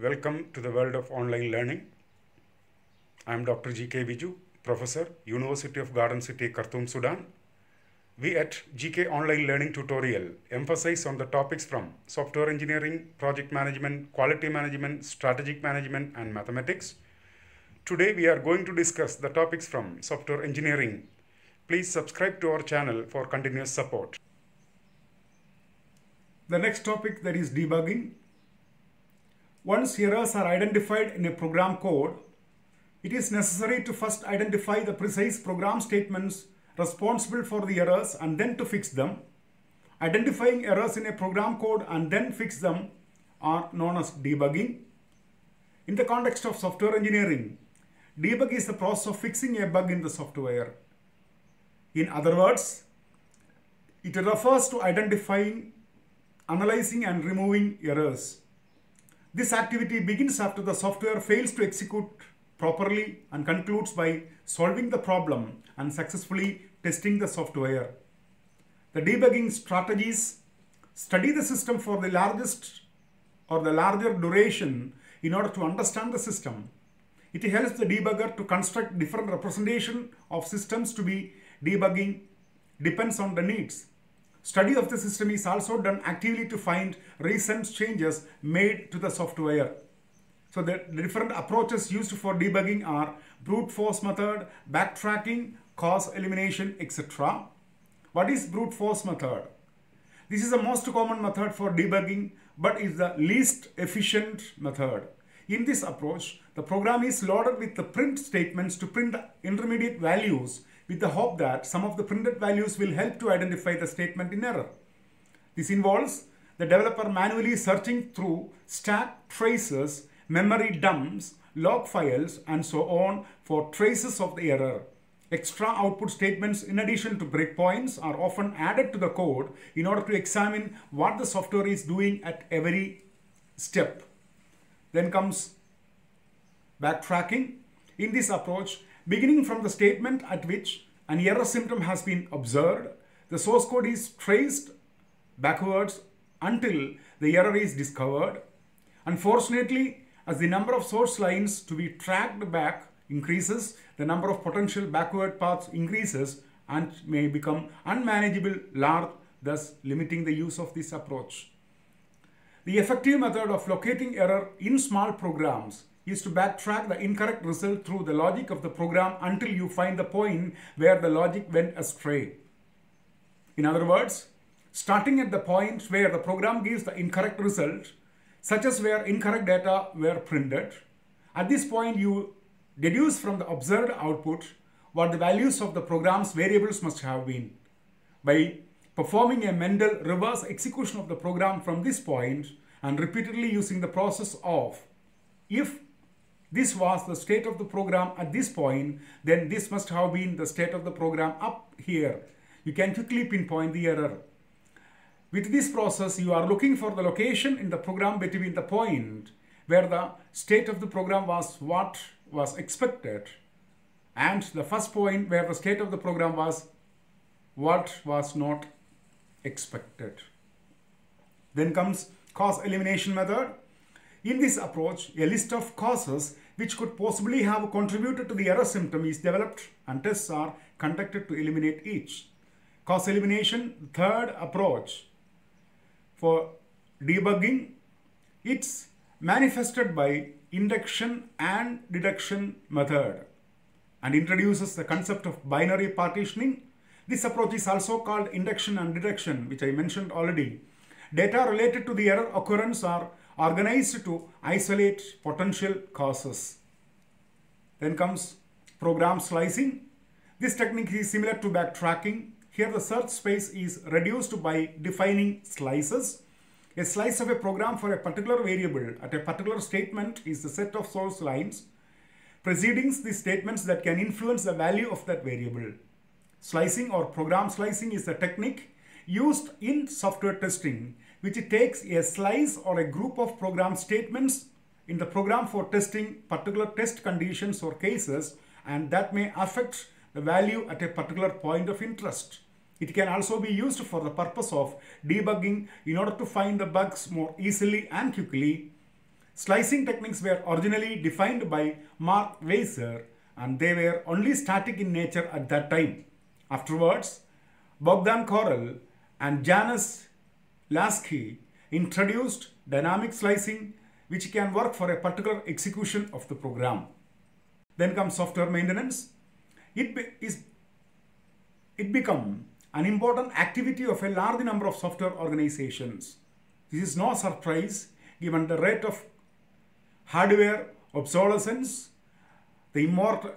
Welcome to the world of online learning. I am Dr. G.K. Viju, Professor, University of Garden City, Khartoum, Sudan. We at GK Online Learning Tutorial emphasize on the topics from software engineering, project management, quality management, strategic management, and mathematics. Today we are going to discuss the topics from software engineering. Please subscribe to our channel for continuous support. The next topic, that is debugging. Once errors are identified in a program code, it is necessary to first identify the precise program statements responsible for the errors and then to fix them. Identifying errors in a program code and then fix them are known as debugging. In the context of software engineering, debug is the process of fixing a bug in the software. In other words, it refers to identifying, analyzing, and removing errors. This activity begins after the software fails to execute properly and concludes by solving the problem and successfully testing the software. The debugging strategies study the system for the largest or the larger duration in order to understand the system. It helps the debugger to construct different representation of systems to be debugging depends on the needs. Study of the system is also done actively to find recent changes made to the software. So the different approaches used for debugging are brute force method, backtracking, cause elimination, etc. What is brute force method? This is the most common method for debugging but is the least efficient method. In this approach, the program is loaded with the print statements to print intermediate values with the hope that some of the printed values will help to identify the statement in error. This involves the developer manually searching through stack traces, memory dumps, log files, and so on for traces of the error. Extra output statements in addition to breakpoints are often added to the code in order to examine what the software is doing at every step. Then comes backtracking. In this approach, beginning from the statement at which an error symptom has been observed, the source code is traced backwards until the error is discovered. Unfortunately, as the number of source lines to be tracked back increases, the number of potential backward paths increases and may become unmanageable large, thus limiting the use of this approach. The effective method of locating error in small programs is to backtrack the incorrect result through the logic of the program until you find the point where the logic went astray. In other words, starting at the point where the program gives the incorrect result, such as where incorrect data were printed, at this point you deduce from the observed output what the values of the program's variables must have been. By performing a Mendel reverse execution of the program from this point and repeatedly using the process of if this was the state of the program at this point, then this must have been the state of the program up here. You can quickly pinpoint the error. With this process, you are looking for the location in the program between the point where the state of the program was what was expected and the first point where the state of the program was what was not expected. Then comes cause elimination method. In this approach, a list of causes which could possibly have contributed to the error symptom is developed and tests are conducted to eliminate each. Cause elimination, third approach for debugging, it's manifested by induction and deduction method and introduces the concept of binary partitioning. This approach is also called induction and deduction, which I mentioned already. Data related to the error occurrence are organized to isolate potential causes. Then comes program slicing. This technique is similar to backtracking. Here the search space is reduced by defining slices. A slice of a program for a particular variable at a particular statement is the set of source lines preceding the statements that can influence the value of that variable. Slicing or program slicing is a technique used in software testing, which takes a slice or a group of program statements in the program for testing particular test conditions or cases, and that may affect the value at a particular point of interest. It can also be used for the purpose of debugging in order to find the bugs more easily and quickly. Slicing techniques were originally defined by Mark Weiser and they were only static in nature at that time. Afterwards, Bogdan Korel and Janusz Lasky introduced dynamic slicing, which can work for a particular execution of the program. Then comes software maintenance. It became an important activity of a large number of software organizations. This is no surprise given the rate of hardware obsolescence, the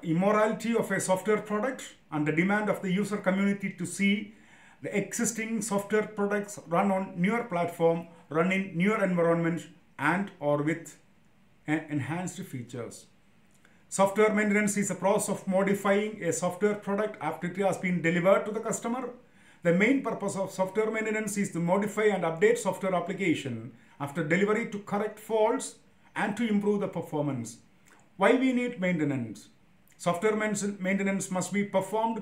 immorality of a software product, and the demand of the user community to see the existing software products run on newer platform, run in newer environment, and or with enhanced features. Software maintenance is a process of modifying a software product after it has been delivered to the customer. The main purpose of software maintenance is to modify and update software application after delivery to correct faults and to improve the performance. Why we need maintenance? Software maintenance must be performed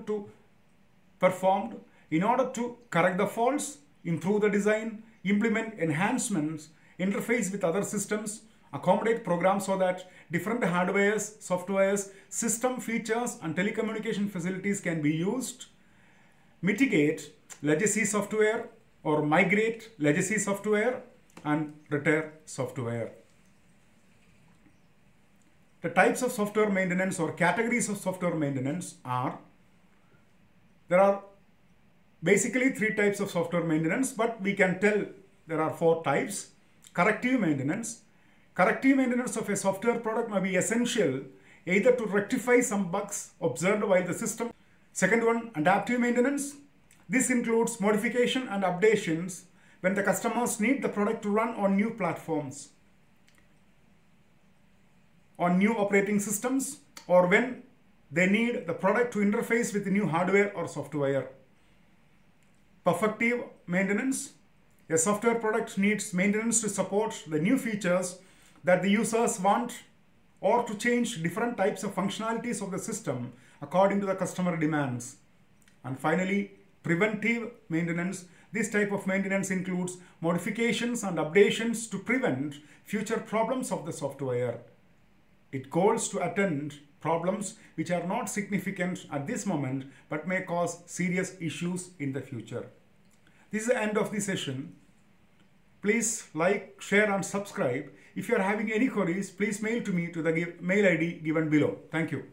in order to correct the faults, improve the design, implement enhancements, interface with other systems, accommodate programs so that different hardwares, softwares, system features and telecommunication facilities can be used, mitigate legacy software or migrate legacy software and retire software. The types of software maintenance or categories of software maintenance are, there are basically 3 types of software maintenance, but we can tell there are 4 types. Corrective maintenance. Corrective maintenance of a software product may be essential either to rectify some bugs observed while the system. Second one, adaptive maintenance. This includes modification and updations when the customers need the product to run on new platforms, on new operating systems, or when they need the product to interface with new hardware or software. Perfective maintenance. A software product needs maintenance to support the new features that the users want or to change different types of functionalities of the system according to the customer demands. And finally, preventive maintenance. This type of maintenance includes modifications and updations to prevent future problems of the software. It goes to attend problems which are not significant at this moment but may cause serious issues in the future. This is the end of the session. Please like, share and subscribe. If you are having any queries, please mail to me to the mail ID given below. Thank you.